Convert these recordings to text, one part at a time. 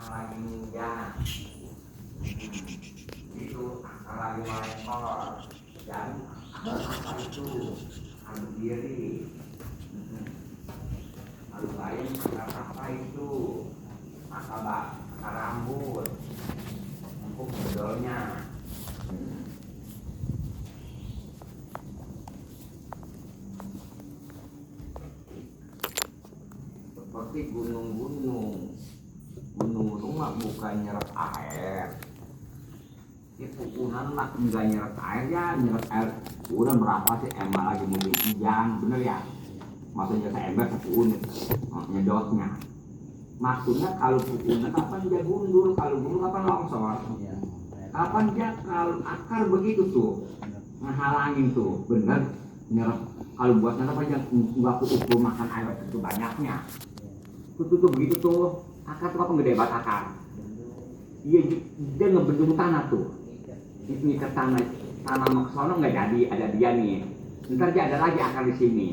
lagi hujan itu akang lagi melempar dan apa itu adu diri adu lain apa itu akar rambut empuk bedolnya seperti gunung-gunung mah bukan nyerap air itu punan mah enggak nyerap air ya nyerap air udah berapa sih emang lagi musim hujan bener ya maksudnya saya ember satu unit nyedotnya maksudnya kalau punan kapan dia gundul kalau gundul kapan longsor kapan dia kalau akar begitu tuh ngehalangin tuh bener nyerap kalau buat nyerap aja nggak ukur makan air itu banyaknya tuh begitu tuh akar tuh apa gede banget akar iya dia ngebendung tanah tuh ini ke tanah mau kesono nggak jadi ada dia nih ntar dia ada lagi akar di sini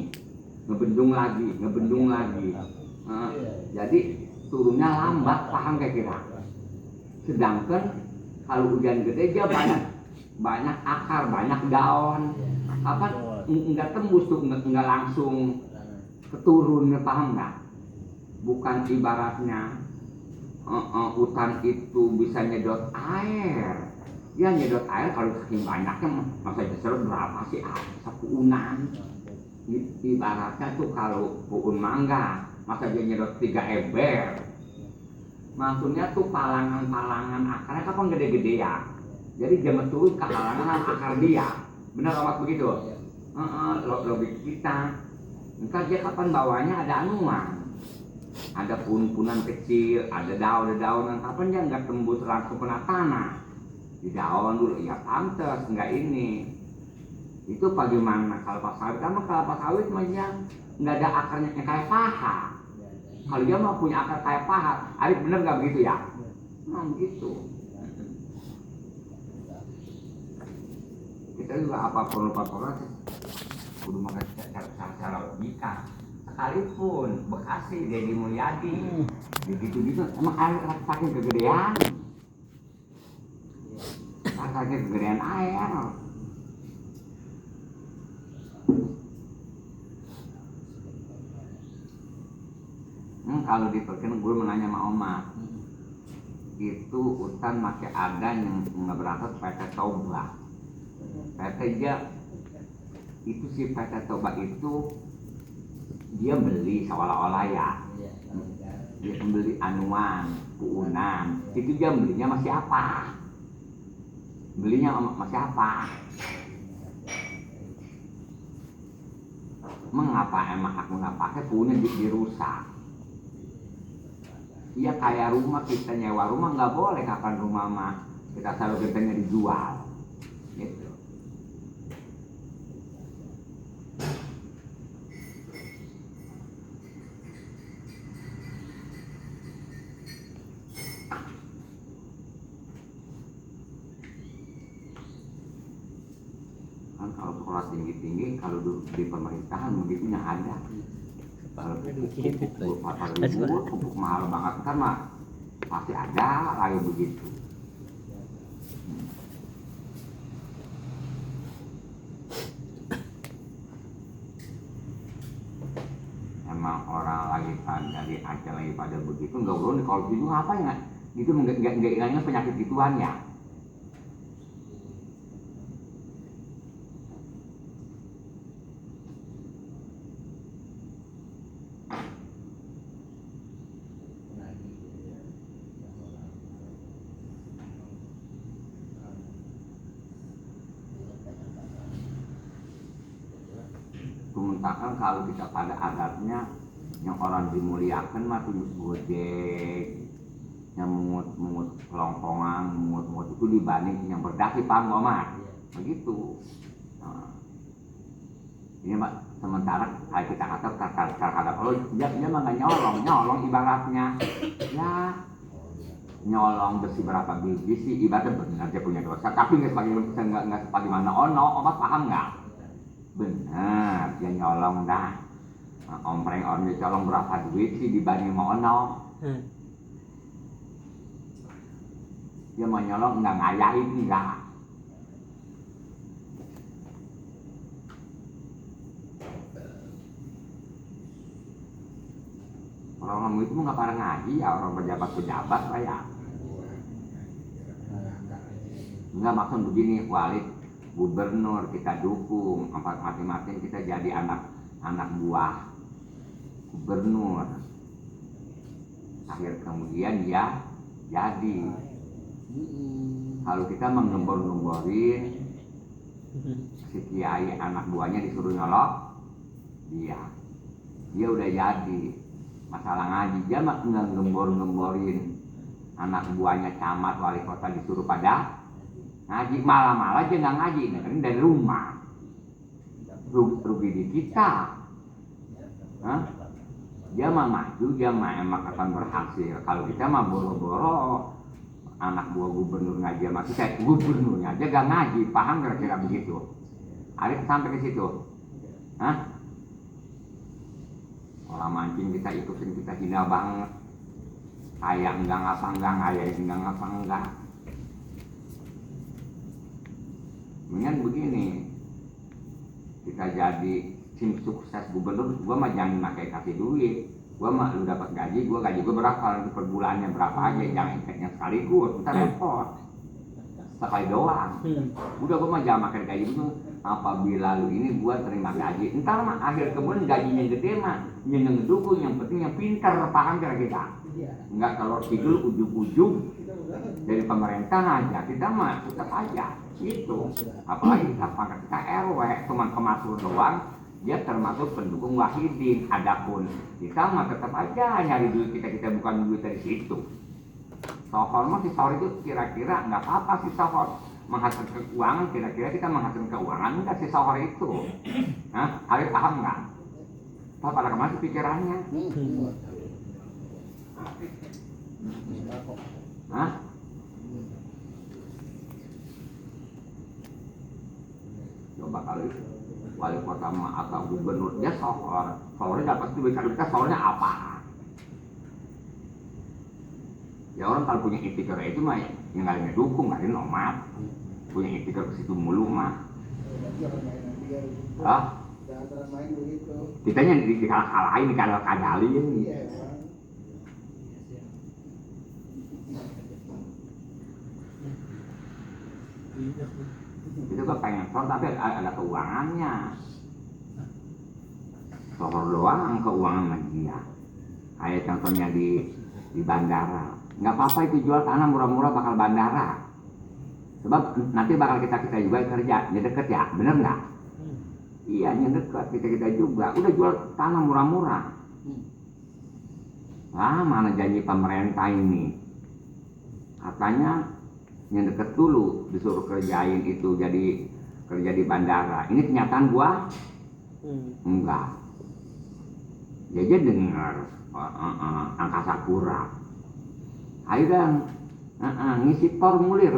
ngebendung lagi jadi turunnya lambat paham kayak kira sedangkan kalau hujan gede dia banyak akar banyak daun apa nggak tembus tuh nggak langsung keturunnya paham nggak bukan ibaratnya hutan itu bisa nyedot air ya nyedot air kalau saking banyaknya masa diserut berapa sih satu unan ibaratnya tuh kalau pohon mangga masa dia nyedot 3 ember maksudnya tuh palangan akarnya kapan gede-gede ya jadi dia turun ke halangan akar dia benar amat begitu logik kita ntar dia kapan bawahnya ada anuan ada punan kecil, ada daun-daunan, kapan dia nggak tembus langsung kena tanah di daun dulu, ya pantas, nggak ini itu bagaimana kelapa sawit, karena kelapa sawit macamnya nggak ada akarnya kayak paha kalau dia mau punya akar kayak paha, Arif bener nggak begitu ya? Gitu kita juga apapun kudu makan secara logika sekalipun Bekasi Deddy Mulyadi gitu emang air saking kegedean air kalau diperken gue menanya sama Oma itu hutan masih ada yang nggak berangkat PT Toba PT aja itu si PT Toba itu dia beli seolah-olah ya dia beli anuan, puunan itu dia belinya masih apa mengapa emang aku nggak pakai punya dirusak iya kayak rumah kita nyewa rumah nggak boleh kapan rumah mah kita selalu kitanya dijual gitu kalau sekolah tinggi kalau di pemerintahan begitunya ada kalau pupuk mahal banget kan mah pasti ada lagi begitu emang orang lagi pada di Aceh lagi pada begitu nggak boleh kalau gitu apa ya gitu nggak hilangnya penyakit gituan ya sementara kalau kita pada adatnya yang orang dimuliakan mah tunjuk gojek yang mungut kelongkongan mungut itu dibanding yang berdaki paham mah begitu ini mah sementara kayak kita kata kalau dia mah nggak nyolong ibaratnya ya nyolong bersih berapa biji sih ibaratnya benar dia punya dosa tapi nggak sebagaimana omat paham nggak benar dia nyolong dah ompreng orang dia colong berapa duit sih dibanding mau Dia mau nyolong nggak ngayain enggak. Orang-orang itu nggak pada ngaji ya, orang pejabat-pejabat lah ya. Enggak, maksud begini, wali gubernur kita dukung, masing-masing kita jadi anak buah gubernur. Akhir kemudian dia jadi. Kalau kita menggembor-gemborin si kiai anak buahnya disuruh nyolok, dia udah jadi. Masalah ngaji dia mah nggak gembor-gemborin anak buahnya camat wali kota disuruh pada ngaji, malah dia nggak ngaji, dengerin dari rumah. Rugi di kita. Hah? Dia mah maju, dia mah emang akan berhasil. Kalau kita mah boro-boro anak buah gubernur ngaji sama kita, gubernurnya aja gak ngaji, paham kira-kira begitu? Arif sampai ke situ. Hah? Orang mancing kita ikutin, kita hina banget. Kayak enggak ngapa enggak, kayak enggak ngapa enggak. Mendingan begini, kita jadi tim sukses gubernur, gua mah jangan pakai kasih duit. Gua mah lu dapat gaji gua berapa nanti per bulannya berapa aja, jangan ikatnya sekaligus, kita repot. Sekali doang. Udah gua mah jangan makan gaji itu. Apabila lu ini gua terima gaji, entar mah akhir kemudian gajinya gede mah yang ngedukung, yang penting yang pintar, paham kira-kira. Enggak kalau tidur ujung-ujung dari pemerintah aja, kita mah tetap aja gitu. Apalagi kita pangkat kita RW cuma pematur doang, dia termasuk pendukung wahidin. Adapun kita mah tetap aja nyari duit kita bukan duit dari situ. Sohor mah si sohor itu kira-kira nggak apa-apa si sohor menghasilkan keuangan, kira-kira kita menghasilkan keuangan enggak si sohor itu? Hah? Arif paham nggak? Apa pada kemana pikirannya? Hah? Coba kali wali kota atau gubernur dia sohornya dapat duit, kalau kita sohornya apa? Ya orang kalau punya itikar itu mah yang nggak ada dukung, nggak ada nomad, punya itikar ke situ mulu mah. Kita yang dikalah-kalahin, dikalah-kadalin. Itu kan pengen sohor tapi ada keuangannya. Sohor doang keuangan sama dia. Kayak contohnya di bandara. Nggak apa-apa itu jual tanah murah-murah bakal bandara. Sebab nanti bakal kita juga kerja, ini deket ya, bener nggak? Iya, ini deket, kita juga. Udah jual tanah murah-murah. Mana janji pemerintah ini? Katanya yang deket dulu disuruh kerjain itu jadi kerja di bandara. Ini kenyataan gua? Enggak. Dia dengar angkasa pura. Ayo dan ngisi formulir.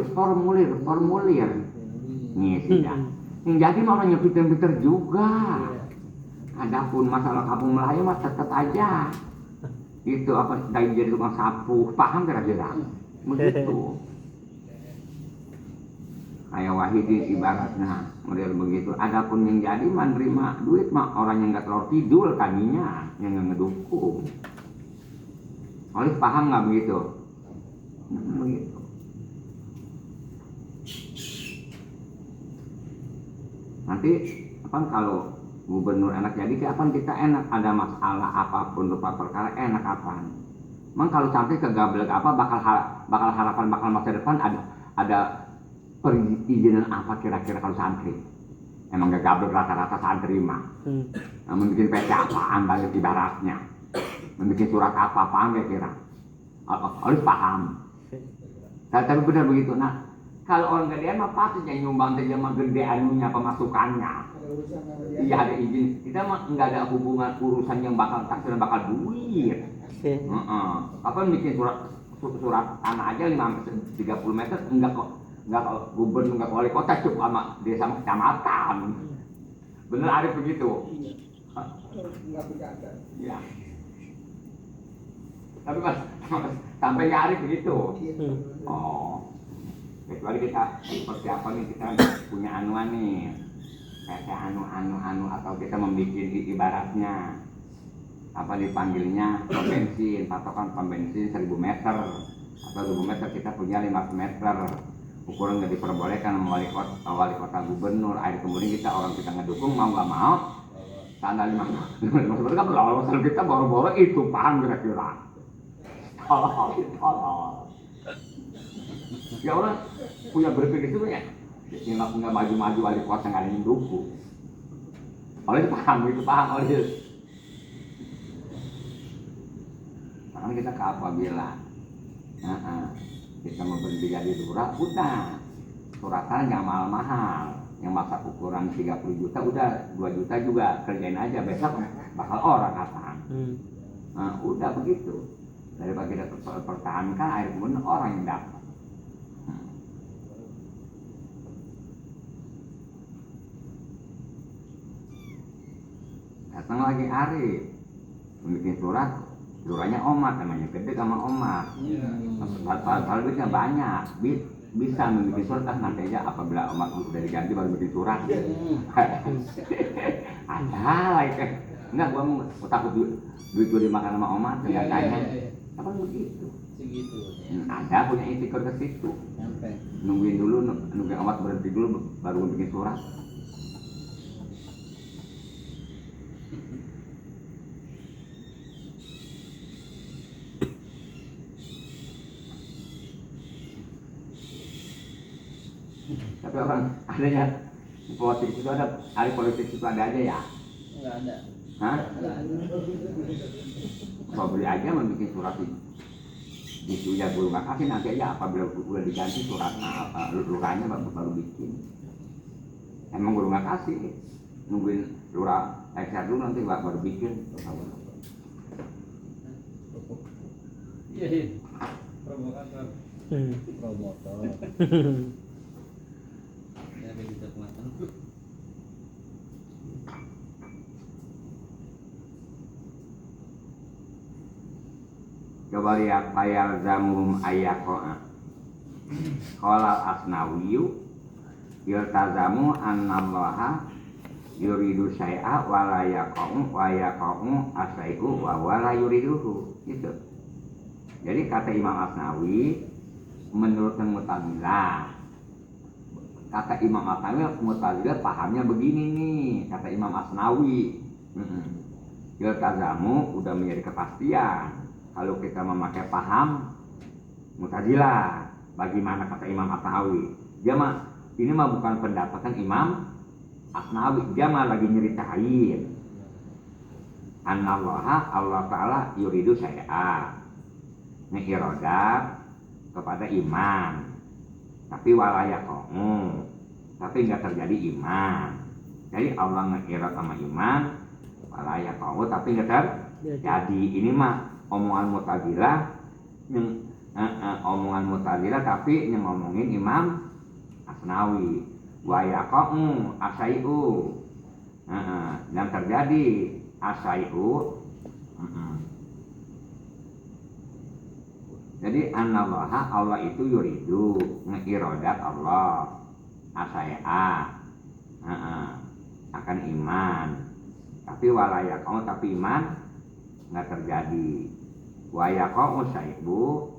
Ngisi dah. Yang jadi mau orang yang pinter-pinter juga. Adapun masalah kampung Melayu mah tetap aja. Itu apa dari jadi tukang sapu, paham kira-kira? Begitu. Kayak Wahidin ibaratnya model begitu. Adapun yang jadi menerima duit mah orang yang nggak terlalu tidur tadinya, yang nggak ngedukung. Oleh paham nggak begitu? Begitu. Nanti apa kalau gubernur enak jadi kapan kita enak, ada masalah apapun rupa perkara enak apaan. Emang kalau sampai kegablek apa bakal harapan bakal masa depan ada perizinan apa kira-kira kalau santri? Emang gak gablek rata-rata santri mah. Membikin PC apaan balik ibaratnya. Membikin surat apa-apaan kira-kira. Harus paham. Tapi benar begitu. Nah, kalau orang gedean mah pasti yang nyumbang saja mah gede anunya pemasukannya. Iya ada izin. Kita mah nggak ada hubungan urusan yang bakal taksir bakal duit. Apa bikin surat tanah aja 30 meter enggak gubernur enggak wali kota cukup sama desa sama kecamatan. Bener Arif begitu. Ya. Tapi mas sampai Arif begitu. Oh, Kecuali kita seperti apa nih, kita punya anuan nih, kayak anu atau kita membuat ibaratnya apa dipanggilnya pom bensin, patokan pom bensin 1000 meter atau 1000 meter, kita punya 500 meter, ukuran nggak diperbolehkan wali kota gubernur, akhir kemudian kita orang kita ngedukung mau nggak mau tanda 5 meter kan berlalu kita boro-boro itu paham kira-kira. Ya orang punya berpikir itu ya, nggak maju-maju wali kota nggak ada yang dukung. Oleh paham oleh. Karena kita ke apabila kita mau berhenti jadi lurah, udah suratan yang mahal-mahal, yang masa ukuran 30 juta, udah 2 juta juga kerjain aja, besok bakal orang katang. Udah begitu, daripada kita pertahankan air kemudian orang yang dapat. Datang lagi hari bikin surat, lurahnya Omat namanya, gede sama Omat. Kalau duitnya banyak, bisa membuat surat, nanti aja apabila Omat udah diganti baru bikin surat. Ada lagi kan, enggak gua mau takut duit gua dimakan sama Omat, ternyata apa begitu? Segitu. Ada punya itikor ke situ. Nungguin dulu, nungguin Omat berhenti dulu baru bikin surat. Tapi orang adanya politik itu ada, hari politik itu ada aja ya? Enggak ada. Hah? Kalau beli aja membuat surat itu ya guru nggak kasih, nanti aja apabila udah diganti suratnya lurahnya baru bikin. Emang guru nggak kasih, nungguin lurah ekstra dulu nanti baru bikin. Iya, provokator. Promotor. Kita kelihatan. Coba lihat ayat zamum ayakoa. Qala asnawiyu yaltazamu annallaha yuridu syai'a wa la yaqa'u wa yaqa'u asaiku wa la yuriduhu. Gitu. Jadi kata Imam Asnawi menurut Mu'tazilah, kata Imam Asnawi, Mu'tazilah pahamnya begini nih, kata Imam Asnawi. Yaltazamu udah menjadi kepastian. Kalau kita memakai paham Mu'tazilah, bagaimana kata Imam Asnawi? Dia mah ini mah bukan pendapatan Imam Asnawi, dia mah lagi nyeritain Anallaha, Allah Ta'ala yuridu syai'a, ngirodat kepada iman, tapi walayakomu, tapi nggak terjadi iman. Jadi Allah ngirodat sama iman, walayakomu, tapi nggak terjadi. Ini mah omongan Mu'tazilah, omongan Mu'tazilah tapi yang ngomongin Imam Asnawi. Wa yaqa'u asai'u, yang terjadi asai'u. Jadi anallaha, Allah itu yuridu, ngeirodat Allah asai'a, akan iman, tapi walayaqa'u, tapi iman nggak terjadi. Wa yaqa'u saibu,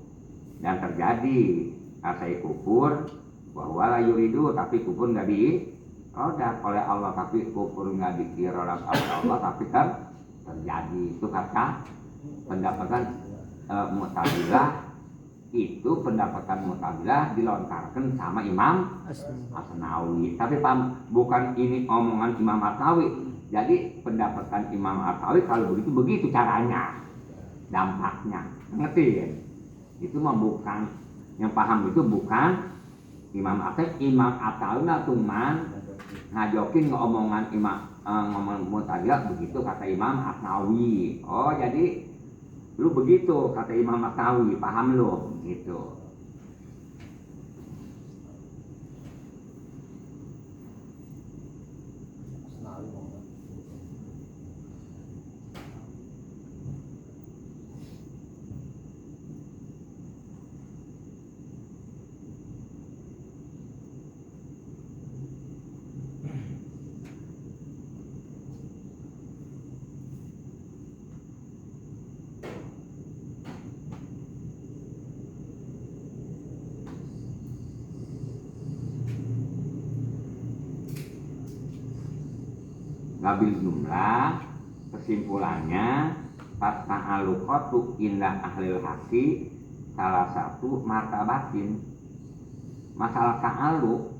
dan terjadi asai kufur, bahwa la yuridu, tapi kufur nggak diirodat oleh Allah, tapi kufur nggak diirodat oleh Allah, tapi terjadi. Itu kata pendapatan Mu'tazilah. Itu pendapatan Mu'tazilah dilontarkan sama Imam Asnawi. Tapi bukan ini omongan Imam Asnawi. Jadi pendapatan Imam Asnawi kalau begitu caranya, dampaknya, ngerti? Itu mah bukan, yang paham itu bukan Imam Asnawi. Imam Asnawi mah cuman ngajokin ngomongan ngomong Mu'tazilah begitu kata Imam Asnawi. Oh jadi lu begitu kata Imam Asnawi, paham lu gitu. Wabil jumlah kesimpulannya ta'alluqatu indah ahlil haqi salah satu martabatin. Masalah ta'alluq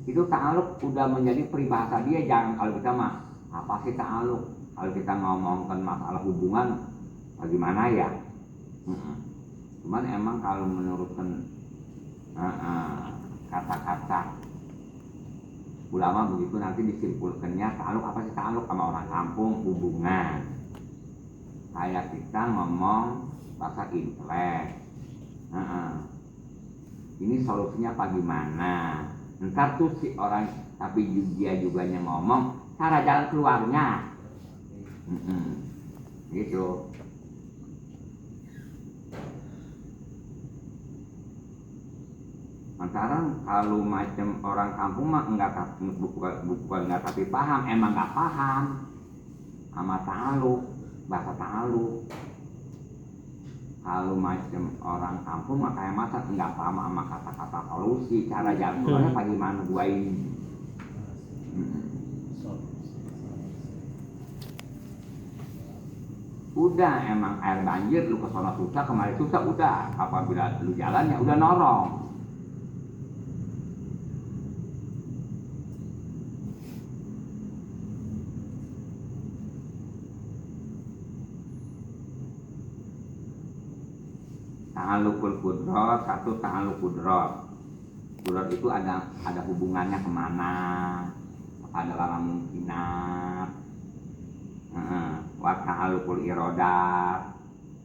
itu ta'alluq udah menjadi peribahasa dia. Jangan kalau kita mah apa sih ta'alluq, kalau kita ngomongkan masalah hubungan bagaimana ya. Cuman emang kalau menurutkan kata-kata ulama begitu nanti disimpulkannya ta'alluq apa sih? Ta'alluq sama orang kampung hubungan. Kayak kita ngomong bahasa intelek. Ini solusinya apa gimana? Ntar tuh si orang tapi dia juga yang ngomong cara jalan keluarnya. Gitu. Antara kalau macam orang kampung mah bukan nggak tapi paham, emang nggak paham sama ta'alluq, bahasa ta'alluq. Kalau macam orang kampung mah kayak masa nggak paham sama kata-kata solusi, cara jalan keluarnya bagaimana gua ini. Udah emang air banjir lu ke sono susah kemari susah udah, apabila lu jalan ya udah norong. Ta'alluqul qudrat, satu ta'alluq qudrat. Qudrat itu ada hubungannya kemana, ada dalam mungkinat. Wa ta'alluqul iradat,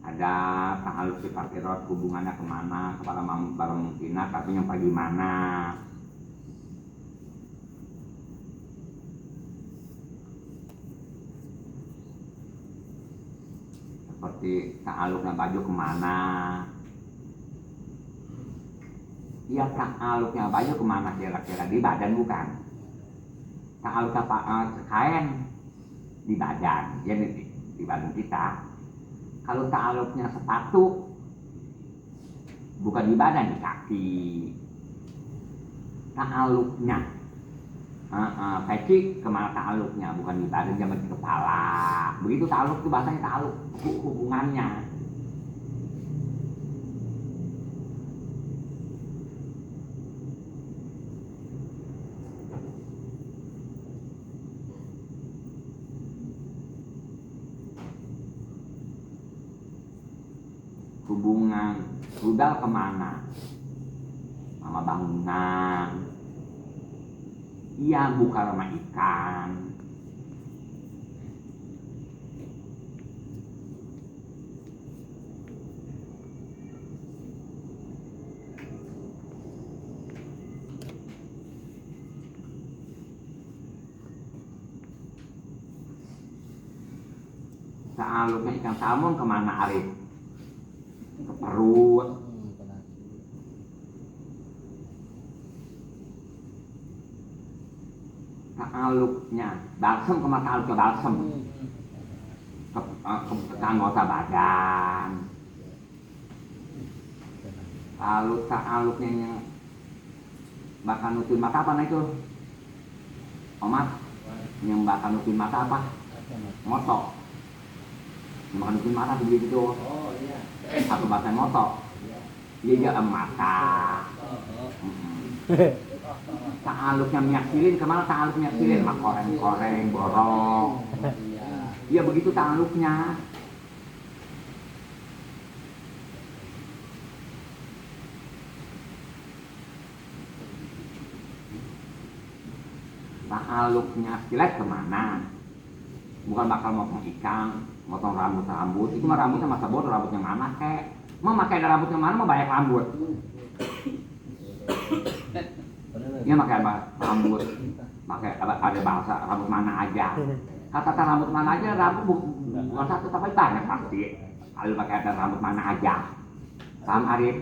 ada ta'alluq sifat iradat, hubungannya kemana, kepada mungkinat, tapi yang bagaimana. Seperti ta'alluqnya baju kemana. Ya ta'alluqnya baju kemana kira-kira, di badan bukan. Ta'alluqnya kain di badan, ya di badan kita. Kalau ta'alluqnya sepatu bukan di badan, di kaki. Ta'alluqnya peci kemana ta'alluqnya, bukan di badan, jangan di kepala. Begitu ta'alluq itu bahasanya ta'alluq, hubungannya. Hubungan rudal kemana? Sama bangunan. Iya, bukan sama ikan. Ta'alluqnya ikan salmon kemana Arif? Ke perut. Ta'alluqnya balsem kemana? Ta'alluq ke balsem ke anggota badan. Lalu ta'alluqnya yang bakal nutup mata apa nah itu? Omat yang bakal nutup mata apa? Motok. Yang bakal nutup mata begitu tuh. Satu bahasa motok. Dia mata. Ta'alluqnya minyak silin kemana? Ta'alluq minyak silin mah koreng-koreng, borong. Ya begitu ta'alluqnya. Ta'alluqnya silet kemana? Bukan bakal motong ikan, motong rambut. Itu mah rambutnya masa bodoh, rambutnya mana kek? Mau pakai rambutnya mana mau banyak rambut. Ya pakai rambut, pakai ada bahasa rambut mana aja. Kata rambut mana aja, rambut bukan satu tapi banyak pasti. Kalau pakai ada rambut mana aja, paham Arif?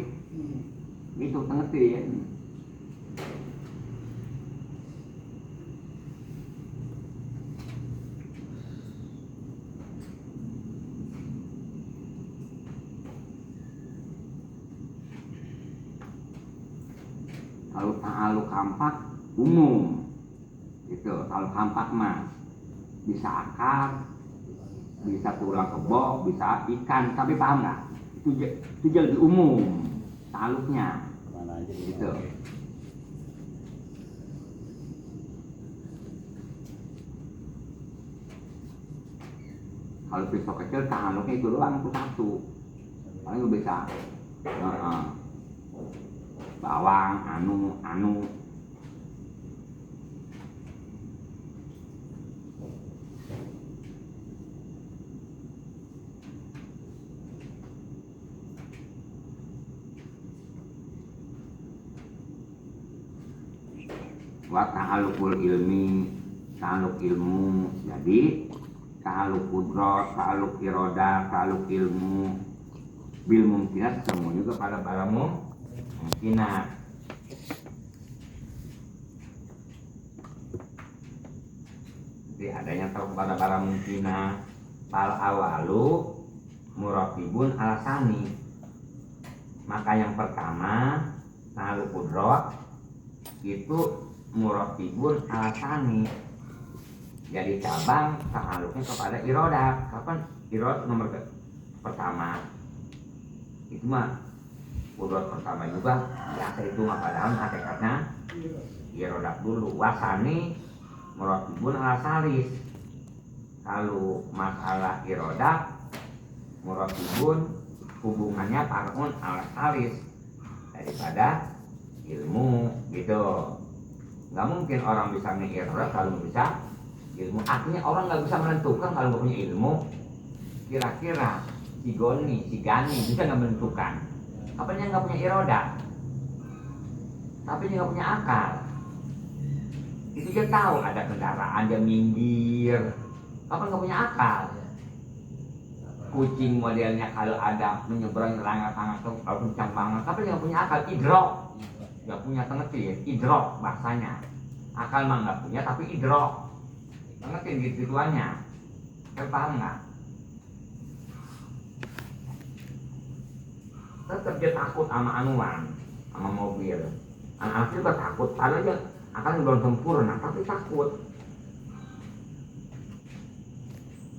Itu ngerti ya. Kalau ta'alluq kampak umum, itu kalau kampak mah bisa akar, bisa tulang kebo, bisa ikan, tapi paham nggak? Itu lebih umum taluknya, Mana aja gitu. Kalau pisau kecil taluknya itu doang, itu satu, paling bisa bawang, anu. Wa ta'alluqul ilmi, ta'alluq ilmu. Jadi ta'alluq qudrat, ta'alluq iroda, ta'alluq ilmu bil mungkinat, semua juga pada balamu mungkinat. Jadi adanya tahu pada bara mungkinat. Fal awalu muratibun alasani. Maka yang pertama ta'alluq qudrat itu muratibun alasani, jadi cabang ta'aluknya kepada iroda. Kapan irod nomor pertama itu mah kudrat pertama juga biasa itu mah, padahal hakikatnya iroda dulu. Wasani muratibun alasalis. Kalau masalah iroda muratibun hubungannya parun alasalis daripada ilmu gitu. Nggak mungkin orang bisa mengiroda kalau nggak bisa ilmu. Artinya orang nggak bisa menentukan kalau nggak punya ilmu. Kira-kira si Goni, si Gani bisa nggak menentukan? Kapan dia nggak punya iroda? Tapi dia nggak punya akal. Itu dia tahu ada kendaraan dia minggir. Kapan nggak punya akal? Kucing modelnya kalau ada menyeberang langgar tangan kalau kencang banget, tapi dia nggak punya akal. Idrok. Gak punya tengetin, idrok bahasanya. Akal mah gak punya tapi idrok, tengetin gitu-gituannya. Kalian paham gak? Tetap dia takut sama anuan, sama mobil. Anak-anak juga takut, padahal dia akan belum sempurna tapi takut.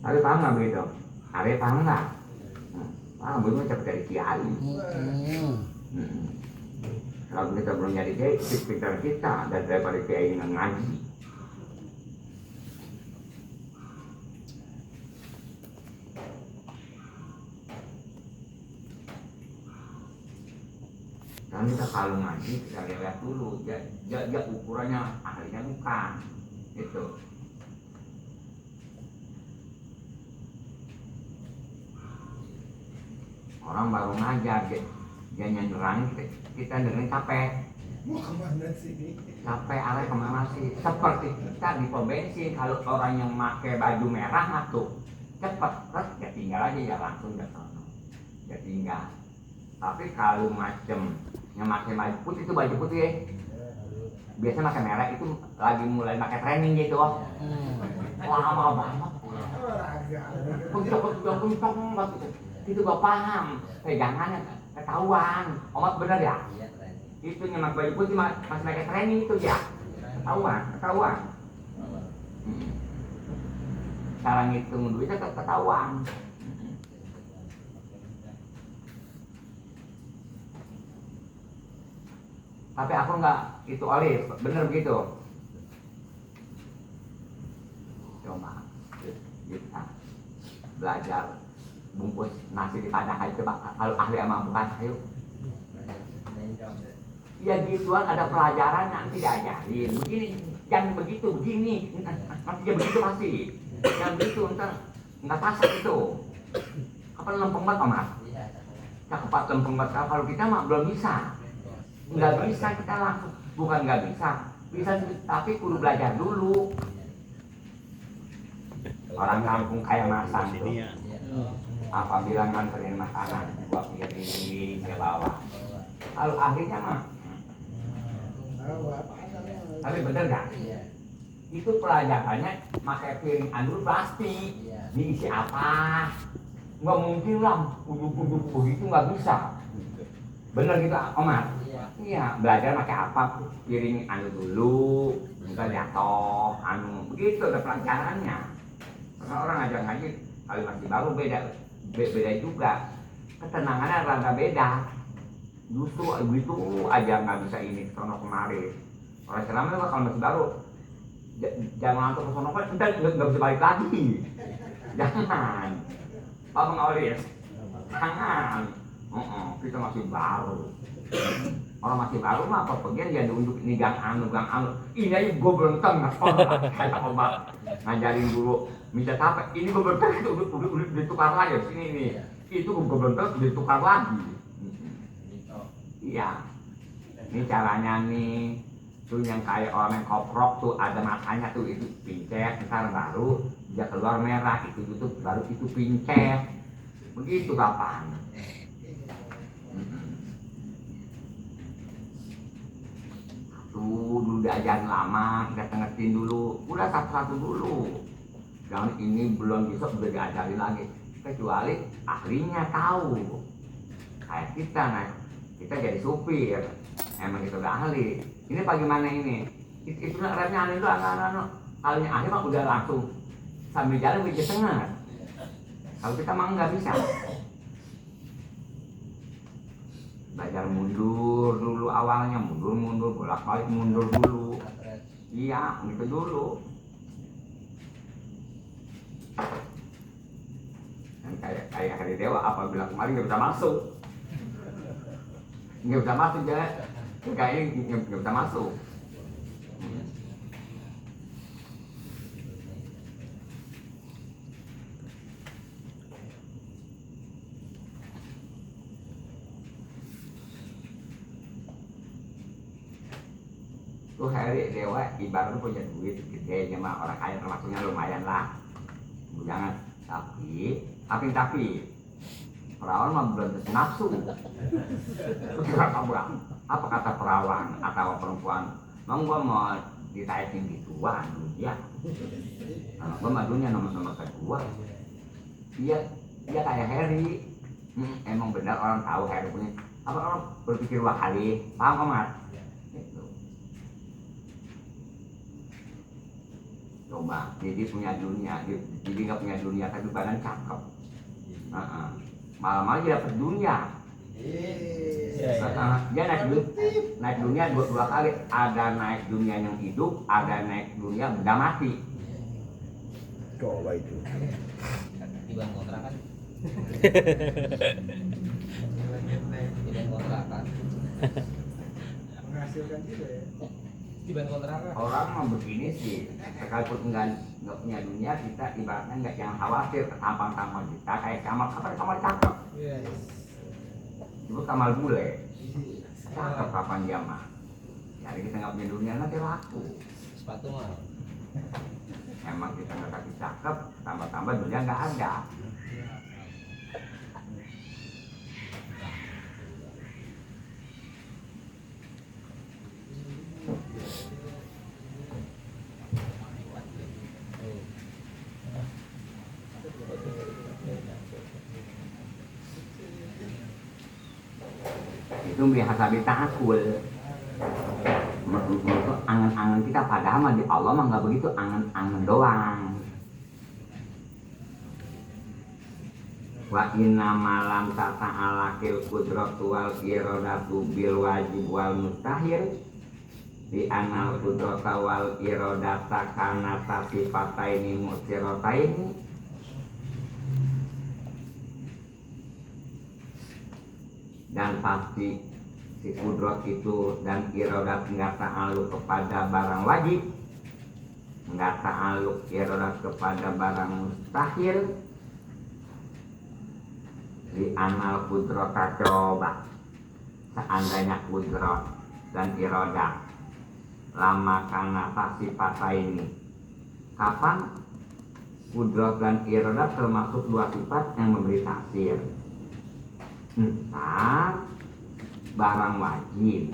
Kalian paham gak begitu? Kalian paham gak? Paham, begitu cepet dari kiai. Kalau kita belum jadi kiai, pintar kita dan daripada kiai yang ngaji. Dan kita kalau ngaji kita lihat dulu, dia ukurannya ahlinya bukan, itu. Orang baru ngajar, dia nyerang kita dengerin capek. Capek arah kemana sih? Seperti kita di pom bensin, kalau orang yang pakai baju merah masuk cepet, terus ya tinggal aja ya langsung ke sana. Ya tinggal. Tapi kalau macem yang pakai baju putih itu baju putih ya. Biasanya pakai merah itu lagi mulai pakai training gitu. Lama banget. Kuncang itu gak paham, pegangannya ketahuan. Omat bener ya? Itu nyemak baju putih masih pakai training itu ya? Ketahuan. Cara ngitung duitnya ketahuan. Tapi aku nggak itu Alif, bener begitu. Coba kita belajar bungkus nasi di padang aja coba, kalau ahli sama bukan ayo. Ya gituan ada pelajaran nanti diajarin begini, jangan begitu begini, nanti dia begitu pasti. Jangan begitu ntar nggak pasak itu. Kapan lempeng banget Mas? Cepat lempeng banget kalau kita mah belum bisa. Nggak bisa kita langsung, bukan nggak bisa tapi kudu belajar dulu. Orang kampung kayak masang tuh, apabila nganterin makanan buat piring ke bawah, kalau akhirnya mah tapi bener gak? Itu pelajarannya pakai piring andul plastik, diisi apa? Nggak mungkin lah uduk-uduk begitu, nggak bisa. Bener gitu Omar? Iya, belajar pakai apa? Piring anu dulu, enggak jatuh, anu begitu ada pelajarannya. Karena orang ajar ngaji kali masih baru beda juga. Ketenangannya rada beda. Justru begitu aja nggak bisa ini sono kemari. Orang ceramah kalau masih baru jangan ngantuk ke sono kan nggak bisa balik lagi. Jangan. Apa ngawalin? Jangan. Kita masih baru. Orang masih baru mah apa bagian dia diunjuk ini gang anu. Ini aja gue berenteng kayak obat ngajarin dulu minta apa? Ini gue berenteng itu udah ditukar lagi sini nih. Itu gue berenteng ditukar lagi. Iya. Ini caranya nih. Tuh yang kayak orang yang koprok tuh ada matanya tuh itu pincet, ntar baru dia keluar merah itu tutup baru itu pincet. Begitu kapan? Tuh dulu diajarin lama, kita ngertiin dulu, udah satu-satu dulu. Jangan ini belum besok udah diajarin lagi. Kecuali ahlinya tahu. Kayak kita kita jadi supir, emang kita udah ahli. Ini bagaimana ini? Itu remnya ahli dulu, ahlinya ahli mah udah langsung sambil jalan bisa tengah. Kalau kita mah nggak bisa. Belajar mundur dulu awalnya, mundur, bolak-balik mundur dulu. Iya, gitu dulu. Dan kayak hari dewa apabila kemarin nggak bisa masuk. Nggak bisa masuk ya. Kayaknya nggak bisa masuk. Tuh hari dewa ibaratnya punya duit gede mah orang kaya termasuknya lumayan lah. Jangan tapi perawan mah belum tentu nafsu. Apa kata perawan atau perempuan? Mang gua mau ditaikin gituan ya. Gua mah dunia nomor kedua. Dia kayak Harry. Emang benar orang tahu Harry punya. Apa orang berpikir dua kali? Paham Mas? Coba, jadi punya dunia, jadi nggak punya dunia tapi badan cakep. Malam-malam dia dapat dunia. Dia naik dunia dua kali. Ada naik dunia yang hidup, ada naik dunia benda mati. Coba itu. Diban kontrakan. Diban kontrakan. Menghasilkan juga ya. Diban kontrakan. Orang mau begini sih, sekalipun nggak punya dunia, kita ibaratnya nggak jangan khawatir tampang-tampang kita kayak kamar cakep. Itu kamar bule, cakep kapan dia mah. Jadi kita nggak punya dunia nanti laku. Sepatu mah. Emang kita nggak kasih cakep, tambah-tambah dunia nggak ada. Itu biasa takul. Menurut angan-angan kita padahal mah di Allah mah nggak begitu, angan-angan doang. Wa inna malam ta'ala kil qudratu wal iradatu bil wajib wal mustahil di anal qudrata wal iradata kana sifataini musirataini. Dan pasti si kudrat itu dan iradat nggak ta'aluk kepada barang wajib, nggak ta'aluk iradat kepada barang mustahil. Di anal kudrat coba seandainya kudrat dan iradat lama karena sifat ini, kapan kudrat dan iradat termasuk dua sifat yang memberi taksir. Entar barang wajib,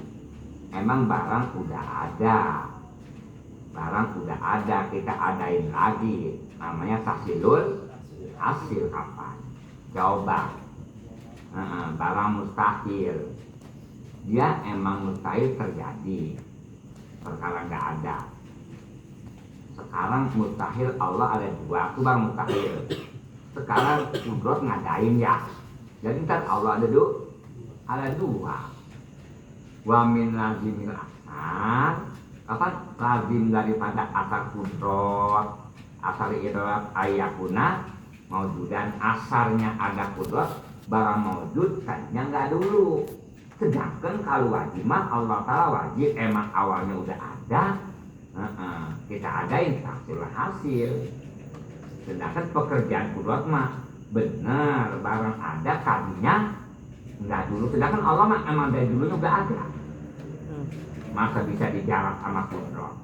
emang barang udah ada, kita adain lagi, namanya tahsilul hasil kapan? Coba barang mustahil, dia emang mustahil terjadi, perkara nggak ada. Sekarang mustahil Allah ada dua, itu baru mustahil. Sekarang kudrat ngadain ya. Jadi ntar Allah ada dua. Wa min lazimil asar. Apa lazim daripada asar kudrat, asar idrat ayakuna maujudan, asarnya ada kudrat, barang maujud tadinya nggak dulu. Sedangkan kalau wajib mah Allah Ta'ala wajib emang awalnya udah ada. Kita adain hasil hasil. Sedangkan pekerjaan kudrat mah benar barang ada tadinya nggak dulu. Sedangkan Allah mah emang dari dulunya udah ada. Masa bisa dijarah sama kudrat.